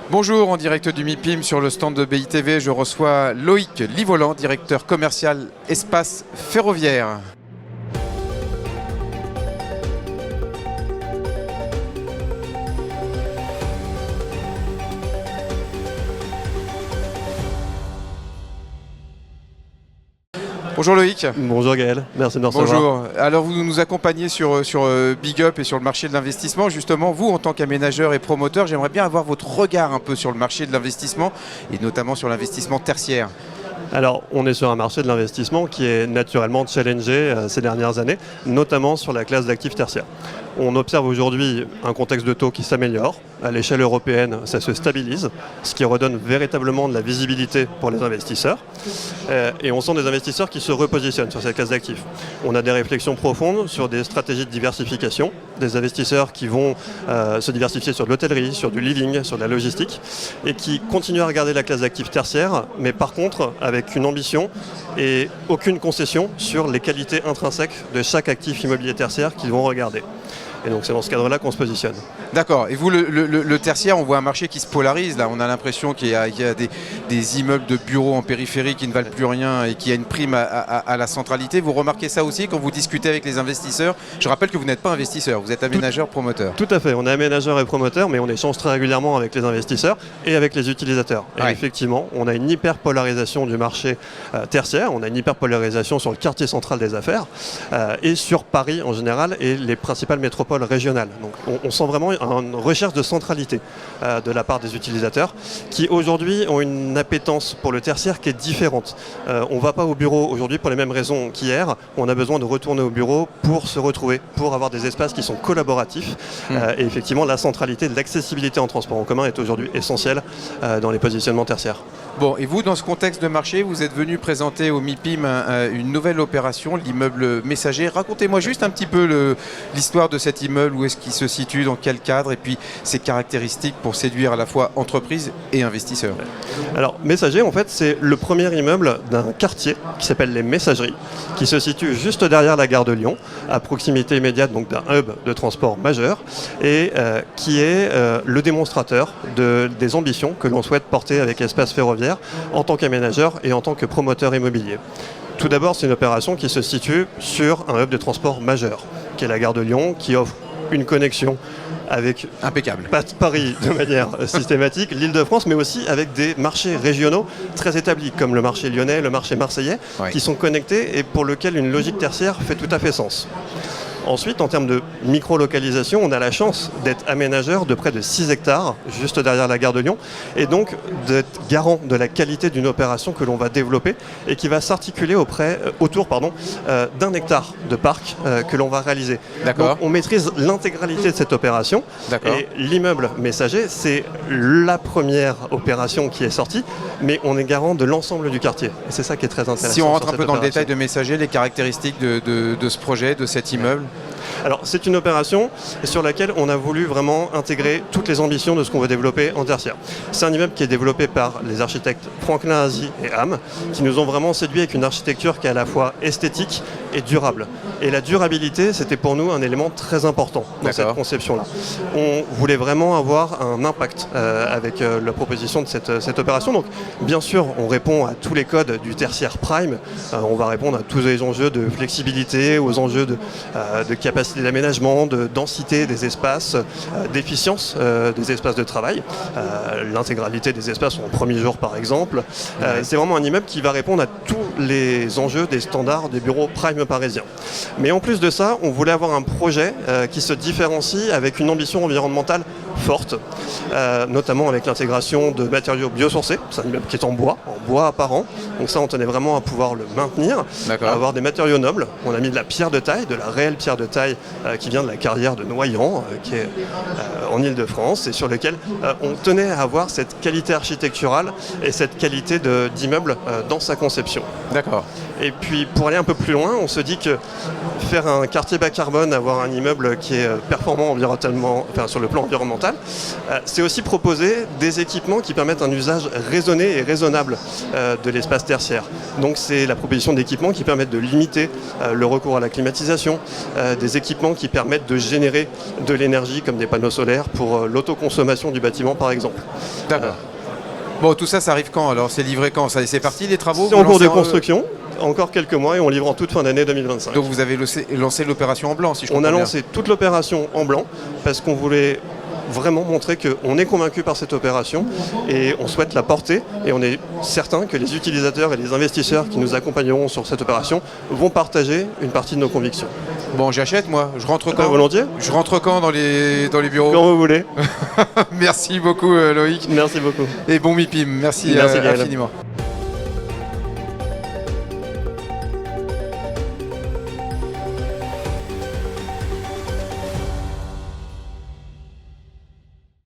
Bonjour, en direct du MIPIM sur le stand de BITV, je reçois Loïc Livolan, directeur commercial espace ferroviaire. Bonjour Loïc. Bonjour Gaël, merci de me recevoir. Bonjour. Alors vous nous accompagnez sur Big Up et sur le marché de l'investissement. Justement, vous en tant qu'aménageur et promoteur, j'aimerais bien avoir votre regard un peu sur le marché de l'investissement et notamment sur l'investissement tertiaire. Alors, on est sur un marché de l'investissement qui est naturellement challengé ces dernières années, notamment sur la classe d'actifs tertiaires. On observe aujourd'hui un contexte de taux qui s'améliore. À l'échelle européenne, ça se stabilise, ce qui redonne véritablement de la visibilité pour les investisseurs. Et on sent des investisseurs qui se repositionnent sur cette classe d'actifs. On a des réflexions profondes sur des stratégies de diversification, des investisseurs qui vont se diversifier sur de l'hôtellerie, sur du living, sur de la logistique, et qui continuent à regarder la classe d'actifs tertiaires, mais par contre avec une ambition et aucune concession sur les qualités intrinsèques de chaque actif immobilier tertiaire qu'ils vont regarder. Et donc c'est dans ce cadre-là qu'on se positionne. D'accord. Et vous, le tertiaire, on voit un marché qui se polarise. Là, on a l'impression qu'il y a des immeubles de bureaux en périphérie qui ne valent plus rien et qui a une prime à la centralité. Vous remarquez ça aussi quand vous discutez avec les investisseurs? Je rappelle que vous n'êtes pas investisseur, vous êtes aménageur, promoteur. Tout à fait. On est aménageur et promoteur, mais on échange très régulièrement avec les investisseurs et avec les utilisateurs. Et ouais. Effectivement, on a une hyperpolarisation du marché tertiaire. On a une hyperpolarisation sur le quartier central des affaires et sur Paris en général et les principales métropoles régionales. Donc on sent vraiment une recherche de centralité de la part des utilisateurs qui aujourd'hui ont une appétence pour le tertiaire qui est différente. On ne va pas au bureau aujourd'hui pour les mêmes raisons qu'hier. On a besoin de retourner au bureau pour se retrouver, pour avoir des espaces qui sont collaboratifs. Et effectivement, la centralité, l'accessibilité en transport en commun est aujourd'hui essentielle dans les positionnements tertiaires. Bon, et vous, dans ce contexte de marché, vous êtes venu présenter au MIPIM une nouvelle opération, l'immeuble Messager. Racontez-moi juste un petit peu l'histoire de cet immeuble, où est-ce qu'il se situe, dans quel cadre, et puis ses caractéristiques pour séduire à la fois entreprises et investisseurs. Alors, Messager, en fait, c'est le premier immeuble d'un quartier qui s'appelle les Messageries, qui se situe juste derrière la gare de Lyon, à proximité immédiate donc d'un hub de transport majeur, et qui est le démonstrateur des ambitions que l'on souhaite porter avec Espace Ferroviaire en tant qu'aménageur et en tant que promoteur immobilier. Tout d'abord, c'est une opération qui se situe sur un hub de transport majeur, qui est la gare de Lyon, qui offre une connexion avec impeccable. Paris de manière systématique, l'Île-de-France, mais aussi avec des marchés régionaux très établis, comme le marché lyonnais, le marché marseillais, ouais, qui sont connectés et pour lesquels une logique tertiaire fait tout à fait sens. Ensuite, en termes de micro-localisation, on a la chance d'être aménageur de près de 6 hectares, juste derrière la gare de Lyon, et donc d'être garant de la qualité d'une opération que l'on va développer et qui va s'articuler autour d'un hectare de parc que l'on va réaliser. Donc, on maîtrise l'intégralité de cette opération. Et l'immeuble Messager, c'est la première opération qui est sortie, mais on est garant de l'ensemble du quartier. Et c'est ça qui est très intéressant. Si on rentre un peu dans le détail de Messager, les caractéristiques de ce projet, de cet immeuble. Alors, c'est une opération sur laquelle on a voulu vraiment intégrer toutes les ambitions de ce qu'on veut développer en tertiaire. C'est un immeuble qui est développé par les architectes Franklin Azy et Ham, qui nous ont vraiment séduit avec une architecture qui est à la fois esthétique et durable. Et la durabilité, c'était pour nous un élément très important dans cette conception-là. On voulait vraiment avoir un impact avec la proposition de cette opération. Donc, bien sûr, on répond à tous les codes du tertiaire prime. On va répondre à tous les enjeux de flexibilité, aux enjeux de capacité d'aménagement, de densité des espaces, d'efficience des espaces de travail. L'intégralité des espaces sont au premier jour, par exemple. C'est vraiment un immeuble qui va répondre à tous les enjeux des standards des bureaux prime parisiens. Mais en plus de ça, on voulait avoir un projet qui se différencie avec une ambition environnementale forte, notamment avec l'intégration de matériaux biosourcés. C'est un immeuble qui est en bois apparent. Donc ça, on tenait vraiment à pouvoir le maintenir, avoir des matériaux nobles. On a mis de la pierre de taille, de la réelle pierre de taille qui vient de la carrière de Noyant, qui est en Île-de-France, et sur lequel on tenait à avoir cette qualité architecturale et cette qualité d'immeuble dans sa conception. D'accord. Et puis pour aller un peu plus loin, on se dit que faire un quartier bas carbone, avoir un immeuble qui est performant sur le plan environnemental, c'est aussi proposer des équipements qui permettent un usage raisonné et raisonnable de l'espace tertiaire. Donc c'est la proposition d'équipements qui permettent de limiter le recours à la climatisation, des équipements qui permettent de générer de l'énergie comme des panneaux solaires pour l'autoconsommation du bâtiment par exemple. D'accord. Bon, tout ça, ça arrive quand alors? C'est livré quand? C'est parti les travaux? C'est en cours de construction, encore quelques mois et on livre en toute fin d'année 2025. Donc vous avez lancé l'opération en blanc, si je comprends bien. On a lancé toute l'opération en blanc parce qu'on voulait vraiment montrer qu'on est convaincu par cette opération et on souhaite la porter et on est certain que les utilisateurs et les investisseurs qui nous accompagneront sur cette opération vont partager une partie de nos convictions. Bon, j'achète moi, je rentre quand? Volontiers. Je rentre quand dans les bureaux? Quand vous voulez. Merci beaucoup Loïc. Merci beaucoup. Et bon MIPIM, merci Gaël. infiniment.